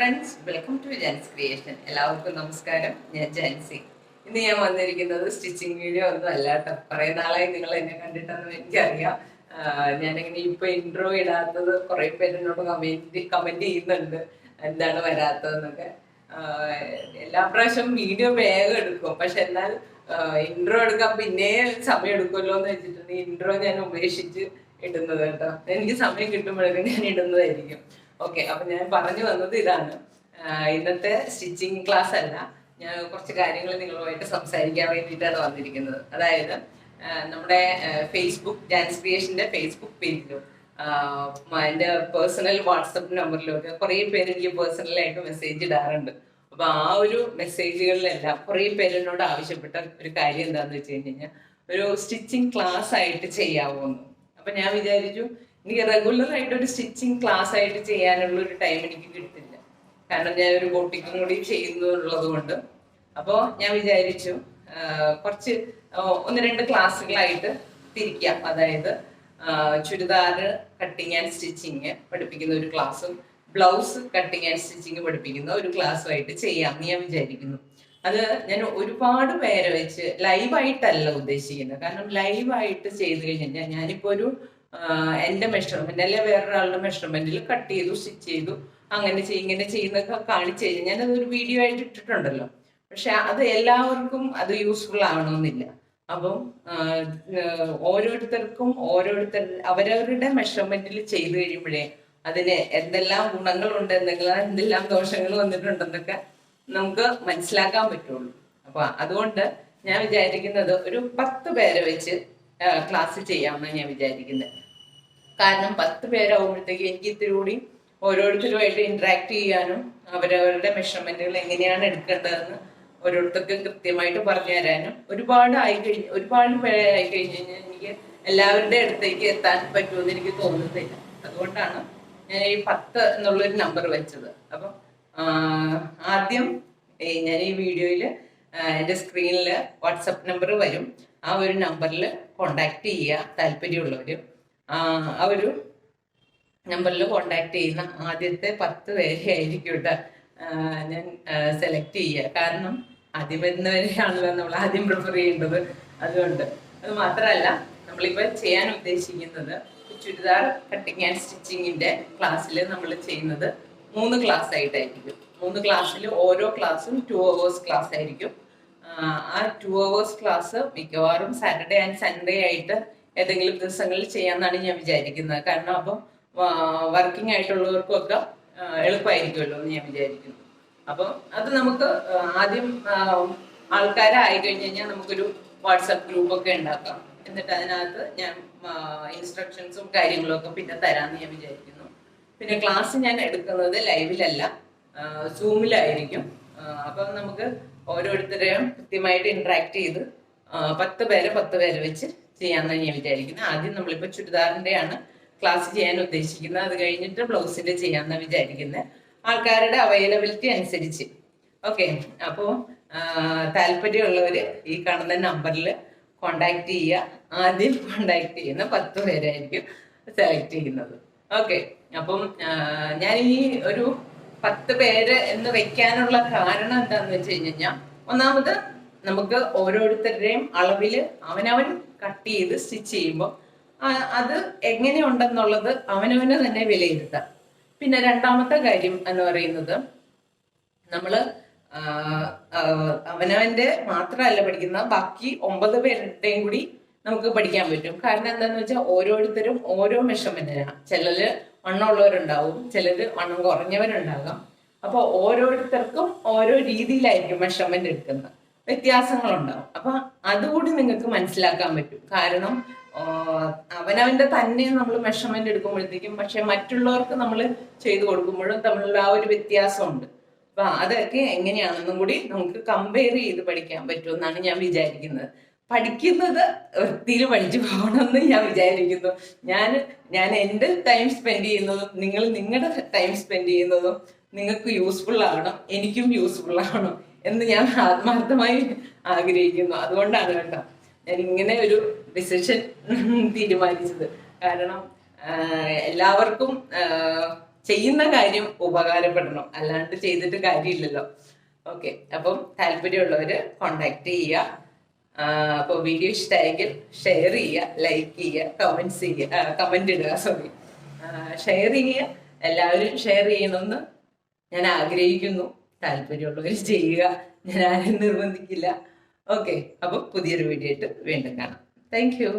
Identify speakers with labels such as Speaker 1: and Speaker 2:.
Speaker 1: friends, welcome to Jan's Creation. എല്ലാവർക്കും നമസ്കാരം. ഞാൻ ജാൻസി. ഇന്ന് ഞാൻ വന്നിരിക്കുന്നത് സ്റ്റിച്ചിങ് വീഡിയോ ഒന്നും അല്ല കേട്ടോ. കുറേ നാളായി നിങ്ങൾ എന്നെ കണ്ടിട്ടെന്ന് എനിക്കറിയാം. ഞാനിങ്ങനെ ഇപ്പൊ ഇൻട്രോ ഇടാത്തത് കുറെ പേര് എന്നോട് കമന്റ് ചെയ്യുന്നുണ്ട് എന്താണ് വരാത്തതെന്നൊക്കെ. എല്ലാ പ്രാവശ്യം വീഡിയോ വേഗം എടുക്കും, പക്ഷെ എന്നാൽ ഇൻട്രോ എടുക്കാൻ പിന്നെ സമയം എടുക്കുമല്ലോ എന്ന് വെച്ചിട്ടുണ്ട് ഇൻട്രോ ഞാൻ ഉപേക്ഷിച്ച് ഇടുന്നത് കേട്ടോ. എനിക്ക് സമയം കിട്ടുമ്പോഴൊക്കെ ഞാൻ ഇടുന്നതായിരിക്കും. ഓക്കെ, അപ്പൊ ഞാൻ പറഞ്ഞു വന്നത് ഇതാണ്. ഇന്നത്തെ സ്റ്റിച്ചിങ് ക്ലാസ് അല്ല, ഞാൻ കുറച്ച് കാര്യങ്ങൾ നിങ്ങളുമായിട്ട് സംസാരിക്കാൻ വേണ്ടിയിട്ടാണ് വന്നിരിക്കുന്നത്. അതായത് നമ്മുടെ ഫേസ്ബുക്ക് ഡാൻസ് ക്രിയേഷന്റെ ഫേസ്ബുക്ക് പേജിലും എൻ്റെ പേഴ്സണൽ വാട്സപ്പ് നമ്പറിലും ഒക്കെ കുറേ പേര് എനിക്ക് പേഴ്സണലായിട്ട് മെസ്സേജ് ഇടാറുണ്ട്. അപ്പൊ ആ ഒരു മെസ്സേജുകളിലെല്ലാം കുറേ പേരെന്നോട് ആവശ്യപ്പെട്ട ഒരു കാര്യം എന്താണെന്ന് വെച്ച് കഴിഞ്ഞാൽ ഒരു സ്റ്റിച്ചിങ് ക്ലാസ് ആയിട്ട് ചെയ്യാവുന്നു. അപ്പൊ ഞാൻ വിചാരിച്ചു എനിക്ക് റെഗുലർ ആയിട്ട് ഒരു സ്റ്റിച്ചിങ് ക്ലാസ് ആയിട്ട് ചെയ്യാനുള്ള ഒരു ടൈം എനിക്ക് കിട്ടില്ല, കാരണം ഞാൻ ഒരു ബോട്ടിക്കും കൂടി ചെയ്യുന്നുള്ളത് കൊണ്ട്. അപ്പോൾ ഞാൻ വിചാരിച്ചു കുറച്ച് 1-2 ക്ലാസ്സുകളായിട്ട് തിരിക്കാം. അതായത് ചുരിദാർ കട്ടിങ് ആൻഡ് സ്റ്റിച്ചിങ് പഠിപ്പിക്കുന്ന ഒരു ക്ലാസ്സും ബ്ലൗസ് കട്ടിങ് ആൻഡ് സ്റ്റിച്ചിങ് പഠിപ്പിക്കുന്ന ഒരു ക്ലാസ്സുമായിട്ട് ചെയ്യാമെന്ന് ഞാൻ വിചാരിക്കുന്നു. അത് ഞാൻ ഒരുപാട് പേരെ വെച്ച് ലൈവായിട്ടല്ല ഉദ്ദേശിക്കുന്നത്. കാരണം ലൈവായിട്ട് ചെയ്ത് കഴിഞ്ഞാൽ ഞാനിപ്പോൾ ഒരു എൻ്റെ മെഷർമെന്റ് അല്ലെ വേറൊരാളുടെ മെഷർമെന്റിൽ കട്ട് ചെയ്തു, സ്റ്റിച്ച് ചെയ്തു, അങ്ങനെ ഇങ്ങനെ ചെയ്യുന്നൊക്കെ കാണിച്ചു കഴിഞ്ഞാൽ ഞാനതൊരു വീഡിയോ ആയിട്ട് ഇട്ടിട്ടുണ്ടല്ലോ. പക്ഷെ അത് എല്ലാവർക്കും അത് യൂസ്ഫുൾ ആവണമെന്നില്ല. അപ്പം ഓരോരുത്തർക്കും അവരവരുടെ മെഷർമെന്റിൽ ചെയ്തു കഴിയുമ്പോഴേ അതിന് എന്തെല്ലാം ഗുണങ്ങളുണ്ട്, എന്തെല്ലാം ദോഷങ്ങൾ വന്നിട്ടുണ്ടെന്നൊക്കെ നമുക്ക് മനസ്സിലാക്കാൻ പറ്റുള്ളൂ. അപ്പൊ അതുകൊണ്ട് ഞാൻ വിചാരിക്കുന്നത് ഒരു 10 പേരെ വെച്ച് ക്ലാസ് ചെയ്യാമെന്നാണ് ഞാൻ വിചാരിക്കുന്നത്. കാരണം 10 പേരാകുമ്പോഴത്തേക്ക് എനിക്ക് ഇത്തിരി കൂടി ഓരോരുത്തരുമായിട്ട് ഇന്ററാക്ട് ചെയ്യാനും അവരവരുടെ മെഷർമെന്റുകൾ എങ്ങനെയാണ് എടുക്കേണ്ടതെന്ന് ഓരോരുത്തർക്കും കൃത്യമായിട്ട് പറഞ്ഞു തരാനും ഒരുപാട് പേരെ ആയി കഴിഞ്ഞ് കഴിഞ്ഞാൽ എനിക്ക് എല്ലാവരുടെ അടുത്തേക്ക് എത്താൻ പറ്റുമെന്ന് എനിക്ക് തോന്നുന്നില്ല. അതുകൊണ്ടാണ് ഞാൻ ഈ 10 എന്നുള്ളൊരു നമ്പർ വെച്ചത്. അപ്പം ആദ്യം ഞാൻ ഈ വീഡിയോയിൽ എൻ്റെ സ്ക്രീനിൽ വാട്സപ്പ് നമ്പർ വരും. ആ ഒരു നമ്പറിൽ കോണ്ടാക്ട് ചെയ്യുക. താല്പര്യമുള്ളവർ ആ ഒരു നമ്പറിൽ കോണ്ടാക്ട് ചെയ്യുന്ന ആദ്യത്തെ 10 പേരെ ആയിരിക്കും കേട്ടോ ഞാൻ സെലക്ട് ചെയ്യുക. കാരണം ആദ്യം വരുന്നവരെയാണല്ലോ നമ്മൾ ആദ്യം പ്രിഫർ ചെയ്യേണ്ടത്. അതുകൊണ്ട് അത് മാത്രമല്ല, നമ്മളിപ്പോൾ ചെയ്യാൻ ഉദ്ദേശിക്കുന്നത് ചുരിദാർ കട്ടിങ് ആൻഡ് സ്റ്റിച്ചിങ്ങിന്റെ ക്ലാസ്സിൽ നമ്മൾ ചെയ്യുന്നത് 3 ക്ലാസ് ആയിട്ടായിരിക്കും. 3 ക്ലാസ്സിൽ ഓരോ ക്ലാസ്സും 2 hours ക്ലാസ് ആയിരിക്കും. ആ 2 hours ക്ലാസ് മിക്കവാറും സാറ്റർഡേ ആൻഡ് സൺഡേ ആയിട്ട് ഏതെങ്കിലും ദിവസങ്ങളിൽ ചെയ്യാമെന്നാണ് ഞാൻ വിചാരിക്കുന്നത്. കാരണം അപ്പം വർക്കിംഗ് ആയിട്ടുള്ളവർക്കൊക്കെ എളുപ്പമായിരിക്കുമല്ലോ എന്ന് ഞാൻ വിചാരിക്കുന്നു. അപ്പം അത് നമുക്ക് ആദ്യം ആൾക്കാരായി കഴിഞ്ഞ് കഴിഞ്ഞാൽ നമുക്കൊരു വാട്സപ്പ് ഗ്രൂപ്പൊക്കെ ഉണ്ടാക്കാം. എന്നിട്ട് അതിനകത്ത് ഞാൻ ഇൻസ്ട്രക്ഷൻസും കാര്യങ്ങളൊക്കെ പിന്നെ തരാമെന്ന് ഞാൻ വിചാരിക്കുന്നു. പിന്നെ ക്ലാസ് ഞാൻ എടുക്കുന്നത് ലൈവിലല്ല, സൂമിലായിരിക്കും. അപ്പം നമുക്ക് ഓരോരുത്തരെയും കൃത്യമായിട്ട് ഇന്ററാക്ട് ചെയ്ത് 10 പേരെ വെച്ച് ചെയ്യാമെന്നാണ് ഞാൻ വിചാരിക്കുന്നത്. ആദ്യം നമ്മളിപ്പോൾ ചുരിദാറിൻ്റെയാണ് ക്ലാസ് ചെയ്യാൻ ഉദ്ദേശിക്കുന്നത്. അത് കഴിഞ്ഞിട്ട് ബ്ലൗസിൻ്റെ ചെയ്യാമെന്നാണ് വിചാരിക്കുന്നത്, ആൾക്കാരുടെ അവൈലബിലിറ്റി അനുസരിച്ച്. ഓക്കെ, അപ്പോൾ താല്പര്യമുള്ളവർ ഈ കാണുന്ന നമ്പറിൽ കോണ്ടാക്ട് ചെയ്യുക. ആദ്യം കോണ്ടാക്ട് ചെയ്യുന്ന 10 പേരായിരിക്കും സെലക്ട് ചെയ്യുന്നത്. ഓക്കെ, അപ്പം ഞാൻ ഈ ഒരു 10 പേര് എന്ന് വെക്കാനുള്ള കാരണം എന്താണെന്ന് വെച്ച് കഴിഞ്ഞാൽ, ഒന്നാമത് നമുക്ക് ഓരോരുത്തരുടെയും അളവിൽ അവനവൻ കട്ട് ചെയ്ത് സ്റ്റിച്ച് ചെയ്യുമ്പോൾ അത് എങ്ങനെയുണ്ടെന്നുള്ളത് അവനവന് തന്നെ വിലയിരുത്താം. പിന്നെ രണ്ടാമത്തെ കാര്യം എന്ന് പറയുന്നത്, നമ്മൾ അവനവന്റെ മാത്രമല്ല പഠിക്കുന്ന ബാക്കി 9 പേരുടെയും കൂടി നമുക്ക് പഠിക്കാൻ പറ്റും. കാരണം എന്താന്ന് വെച്ചാൽ ഓരോരുത്തരും ഓരോ മെഷർമെന്റിനാണ്. ചിലര് വണ്ണമുള്ളവരുണ്ടാവും, ചിലര് വണ്ണം കുറഞ്ഞവരുണ്ടാകാം. അപ്പൊ ഓരോരുത്തർക്കും ഓരോ രീതിയിലായിരിക്കും മെഷർമെന്റ് എടുക്കുന്നത്, വ്യത്യാസങ്ങളുണ്ടാവും. അപ്പൊ അതുകൂടി നിങ്ങൾക്ക് മനസ്സിലാക്കാൻ പറ്റും. കാരണം അവനവന്റെ തന്നെ നമ്മൾ മെഷർമെന്റ് എടുക്കുമ്പോഴത്തേക്കും പക്ഷെ മറ്റുള്ളവർക്ക് നമ്മൾ ചെയ്തു കൊടുക്കുമ്പോഴും തമ്മിലുള്ള ആ ഒരു വ്യത്യാസമുണ്ട്. അപ്പൊ അതൊക്കെ എങ്ങനെയാണെന്നും കൂടി നമുക്ക് കമ്പയർ ചെയ്ത് പഠിക്കാൻ പറ്റുമെന്നാണ് ഞാൻ വിചാരിക്കുന്നത്. പഠിക്കുന്നത് വൃത്തിയിൽ പഠിച്ചു പോകണമെന്ന് ഞാൻ വിചാരിക്കുന്നു. ഞാൻ എൻ്റെ ടൈം സ്പെൻഡ് ചെയ്യുന്നതും നിങ്ങൾ നിങ്ങളുടെ ടൈം സ്പെൻഡ് ചെയ്യുന്നതും നിങ്ങൾക്ക് യൂസ്ഫുൾ ആകണം, എനിക്കും യൂസ്ഫുൾ ആകണം എന്ന് ഞാൻ ആത്മാർത്ഥമായി ആഗ്രഹിക്കുന്നു. അതുകൊണ്ടാണ് കേട്ടോ ഞാൻ ഇങ്ങനെ ഒരു ഡിസിഷൻ തീരുമാനിച്ചത്. കാരണം എല്ലാവർക്കും ചെയ്യുന്ന കാര്യം ഉപകാരപ്പെടണം, അല്ലാണ്ട് ചെയ്തിട്ട് കാര്യമില്ലല്ലോ. ഓക്കെ, അപ്പം താല്പര്യമുള്ളവര് കോണ്ടാക്ട് ചെയ്യുക. അപ്പോൾ വീഡിയോ ഇഷ്ടമായെങ്കിൽ ഷെയർ ചെയ്യുക, ലൈക്ക് ചെയ്യുക, കമന്റ് ഇടുക, ഷെയർ ചെയ്യുക. എല്ലാവരും ഷെയർ ചെയ്യണമെന്ന് ഞാൻ ആഗ്രഹിക്കുന്നു. താല്പര്യമുള്ളവർ ചെയ്യുക, ഞാൻ ആരും നിർബന്ധിക്കില്ല. ഓക്കെ, അപ്പൊ പുതിയൊരു വീഡിയോ ആയിട്ട് വീണ്ടും കാണാം. Thank you.